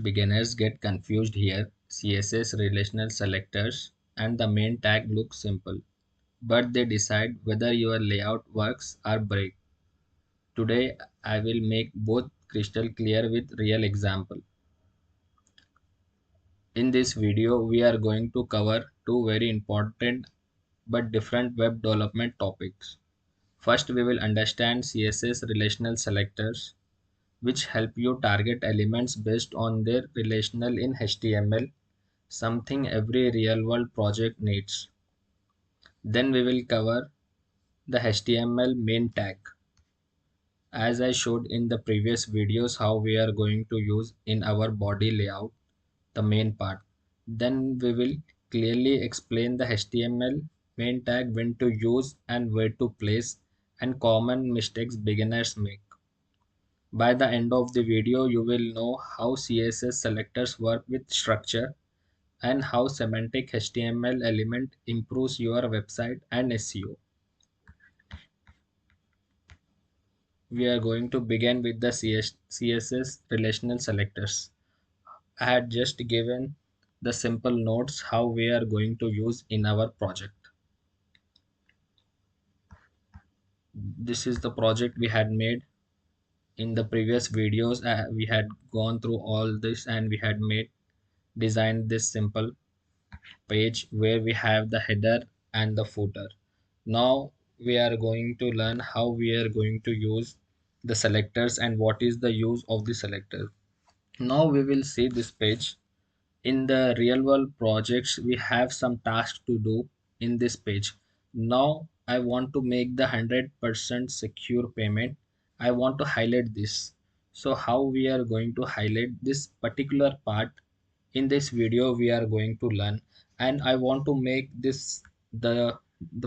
Beginners get confused here. CSS relational selectors and the main tag look simple, but they decide whether your layout works or break. Today, I will make both crystal clear with real example. In this video, we are going to cover two very important but different web development topics. First, we will understand CSS relational selectors, which help you target elements based on their relational in HTML, something every real world project needs. Then we will cover the HTML main tag, as I showed in the previous videos how we are going to use in our body layout, the main part. Then we will clearly explain the HTML main tag, when to use and where to place, and common mistakes beginners make. By the end of the video, you will know how CSS selectors work with structure and how semantic HTML element improves your website and SEO. We are going to begin with the CSS relational selectors. I had just given the simple notes how we are going to use in our project. This is the project we had made in the previous videos. We had gone through all this and we had designed this simple page where we have the header and the footer. Now we are going to learn how we are going to use the selectors and what is the use of the selector. Now we will see this page. In the real world projects, we have some tasks to do in this page. Now I want to make the 100% secure payment. I want to highlight this. So how we are going to highlight this particular part in this video we are going to learn. And I want to make this the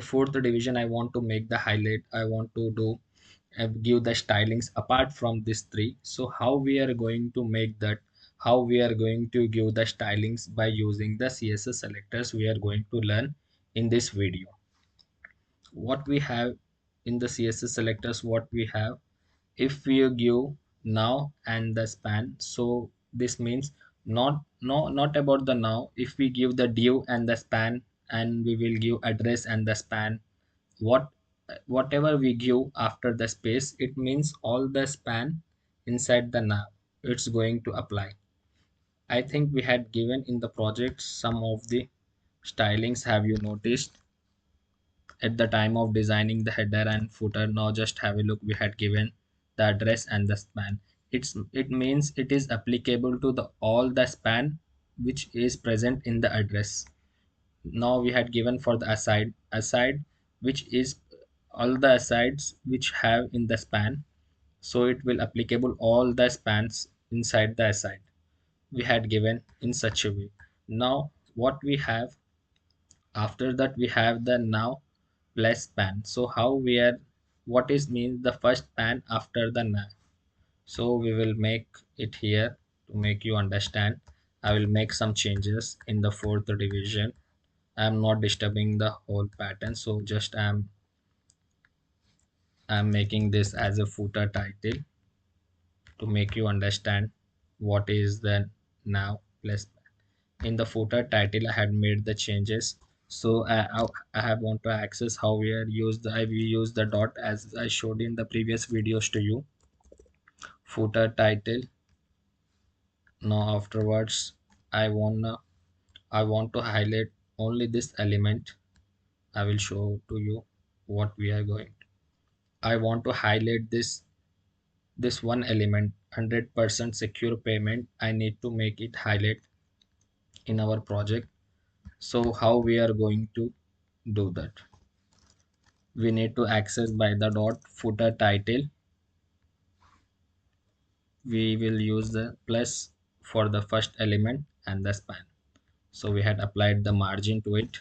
fourth division. I want to make the highlight. I want to do give the stylings apart from these three. So how we are going to make that, how we are going to give the stylings by using the CSS selectors, we are going to learn in this video. What we have in the CSS selectors, what we have, if we give now and the span, so this means not about the now. If we give the div and the span, and we will give address and the span, what whatever we give after the space, it means all the span inside the now it's going to apply. I think we had given in the project some of the stylings. Have you noticed at the time of designing the header and footer? Now just have a look. We had given the address and the span. It means it is applicable to the all the span which is present in the address. Now we had given for the aside which is all the asides which have in the span, so it will applicable all the spans inside the aside. We had given in such a way. Now what we have after that, we have the now plus span. So how we are, what is means the first span after the now. So we will make it here to make you understand. I will make some changes in the fourth division. I am not disturbing the whole pattern, so just I'm making this as a footer title to make you understand what is the now plus. In the footer title I had made the changes. So I have want to access how we are used. I will use the dot as I showed in the previous videos to you. Footer title. Now afterwards I want to highlight only this element. I will show to you what we are going to. I want to highlight this one element, 100% secure payment. I need to make it highlight in our project. So how we are going to do that? We need to access by the dot footer title. We will use the plus for the first element and the span. So we had applied the margin to it.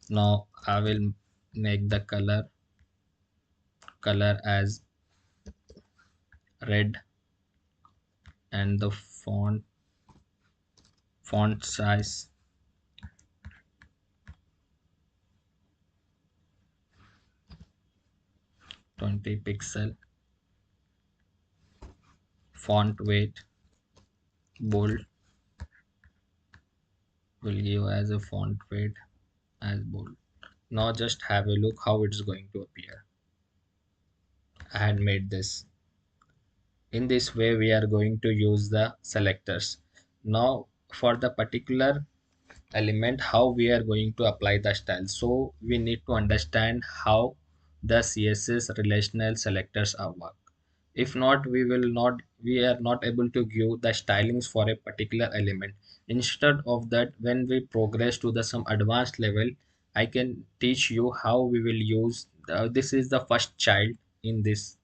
Now I will make the color as red, and the font size 20 pixel, font weight bold, will give as a font weight as bold. Now just have a look how it's going to appear. I had made this. In this way we are going to use the selectors. Now for the particular element how we are going to apply the style, so we need to understand how the css relational selectors are work. If not, we are not able to give the stylings for a particular element. Instead of that, when we progress to the some advanced level, I can teach you how we will use this is the first child in this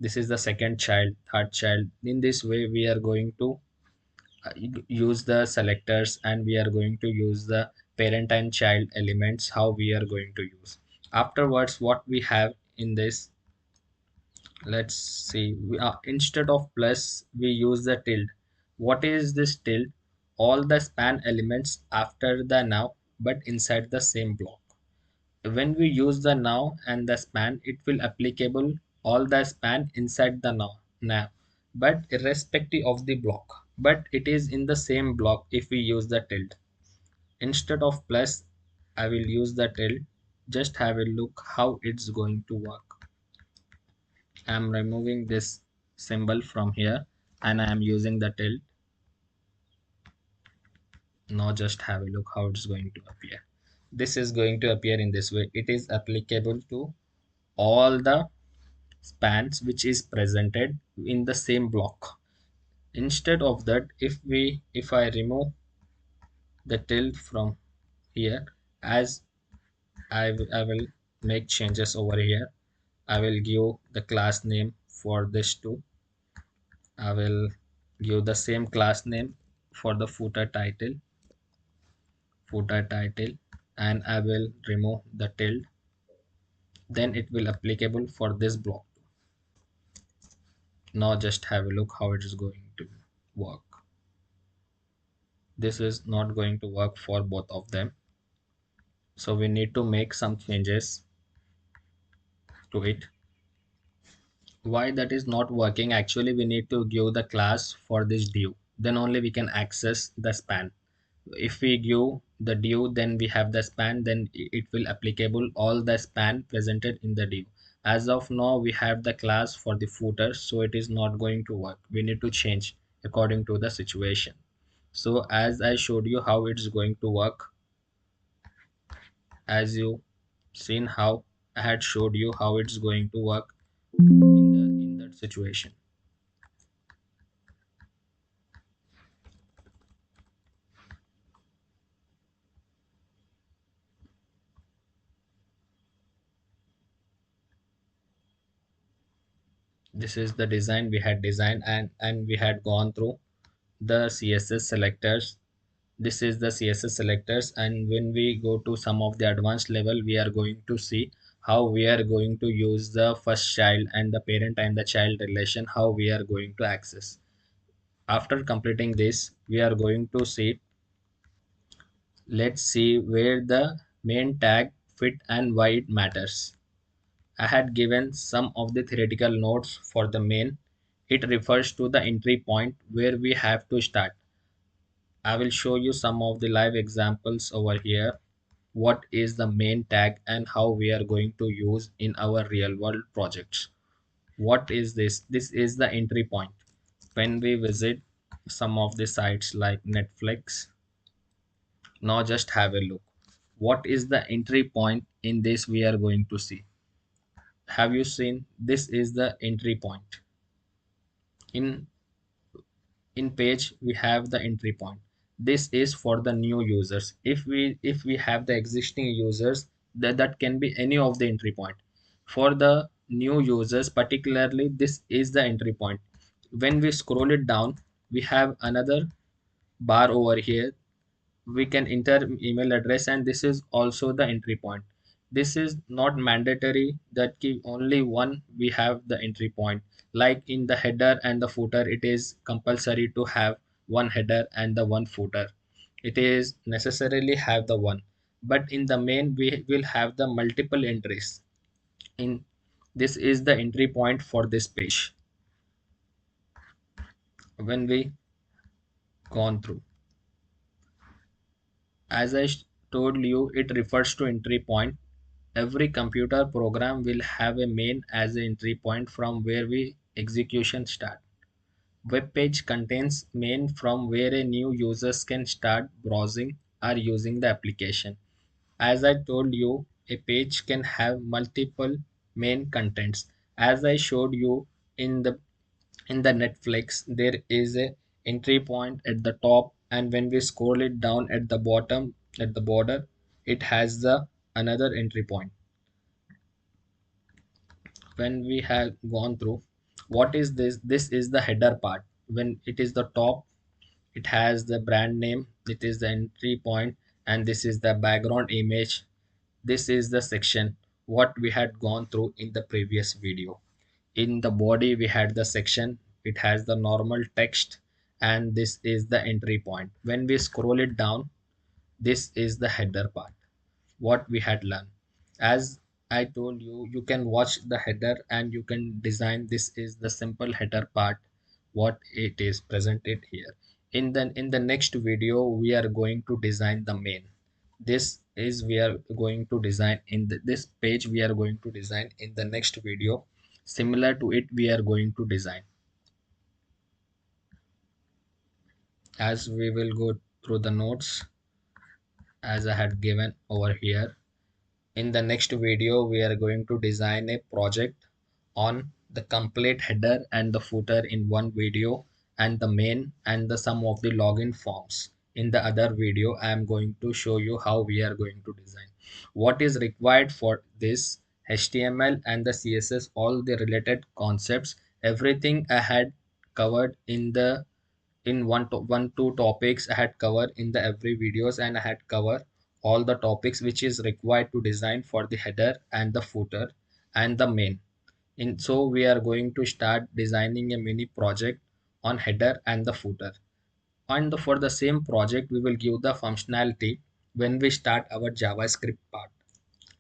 is the second child, third child. In this way we are going to use the selectors, and we are going to use the parent and child elements how we are going to use. Afterwards what we have in this, let's see, instead of plus we use the tilde. What is this tilde? All the span elements after the now but inside the same block. When we use the now and the span, it will applicable all the span inside the now, but irrespective of the block, but it is in the same block if we use the tilde. Instead of plus I will use the tilde. Just have a look how it's going to work. I'm removing this symbol from here and I am using the tilde. Now just have a look how it's going to appear. This is going to appear in this way. It is applicable to all the spans which is presented in the same block. Instead of that, if I remove the tilde from here, as I will make changes over here. I will give the class name for this too. I will give the same class name for the footer title, and I will remove the tilde. Then it will applicable for this block. Now just have a look how it is going to work. This is not going to work for both of them, so we need to make some changes to it. Why that is not working? Actually we need to give the class for this div, then only we can access the span. If we give the div, then we have the span, then it will applicable all the span presented in the div. As of now we have the class for the footer, so it is not going to work. We need to change according to the situation. So as I showed you how it's going to work, as you seen how I had showed you how it's going to work in that situation. This is the design we had designed, and we had gone through the css selectors. This is the css selectors, and when we go to some of the advanced level, we are going to see how we are going to use the first child and the parent and the child relation, how we are going to access. After completing this, we are going to see, let's see where the main tag fit and why it matters. I had given some of the theoretical notes for the main. It refers to the entry point where we have to start. I will show you some of the live examples over here. What is the main tag and how we are going to use in our real world projects. What is this? This is the entry point. When we visit some of the sites like Netflix, now just have a look. What is the entry point in this we are going to see? Have you seen? This is the entry point. In page we have the entry point. This is for the new users. If we have the existing users, that can be any of the entry point. For the new users particularly, this is the entry point. When we scroll it down, we have another bar over here. We can enter email address, and this is also the entry point. This is not mandatory that only one we have the entry point. Like in the header and the footer, it is compulsory to have one header and the one footer. It is necessarily have the one, but in the main we will have the multiple entries. In this is the entry point for this page. When we gone through, As told you, it refers to entry point. Every computer program will have a main as an entry point from where we execution start. Web page contains main from where a new users can start browsing or using the application. As I told you, a page can have multiple main contents. As I showed you in the Netflix, there is a entry point at the top, and when we scroll it down at the bottom at the border, it has the another entry point. When we have gone through, what is this? This is the header part. When it is the top, it has the brand name, it is the entry point, and this is the background image. This is the section what we had gone through in the previous video. In the body we had the section, it has the normal text, and this is the entry point. When we scroll it down, this is the header part what we had learned. As I told you, you can watch the header and you can design. This is the simple header part what it is presented here. In the next video we are going to design the main. This is we are going to design in this page we are going to design in the next video. Similar to it we are going to design, as we will go through the notes as I had given over here. In the next video, we are going to design a project on the complete header and the footer in one video, and the main and the some of the login forms. In the other video, I am going to show you how we are going to design. What is required for this HTML and the CSS, all the related concepts, everything I had covered in the in one two topics I had covered in the every videos, and I had covered all the topics which is required to design for the header and the footer and the main. In so we are going to start designing a mini project on header and the footer. And for the same project, we will give the functionality when we start our JavaScript part.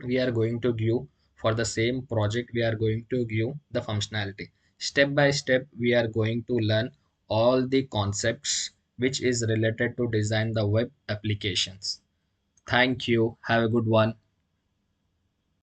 We are going to give for the same project, we are going to give the functionality. Step by step, we are going to learn all the concepts which is related to design the web applications. Thank you. Have a good one.